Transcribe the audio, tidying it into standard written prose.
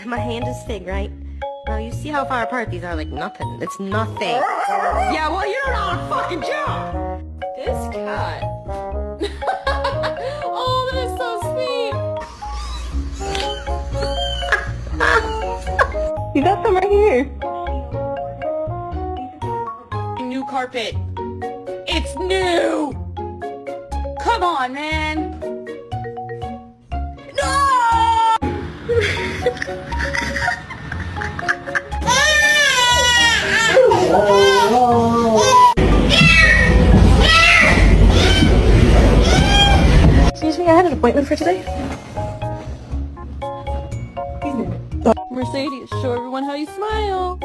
My hand is big, right? Now you see how far apart these are, like nothing. It's nothing. Yeah, well, you don't know how to fucking jump. This cat. Oh, that is so sweet. You got some right here. New carpet. It's new. Come on, man. Excuse me, I had an appointment for today. Mercedes, show everyone how you smile.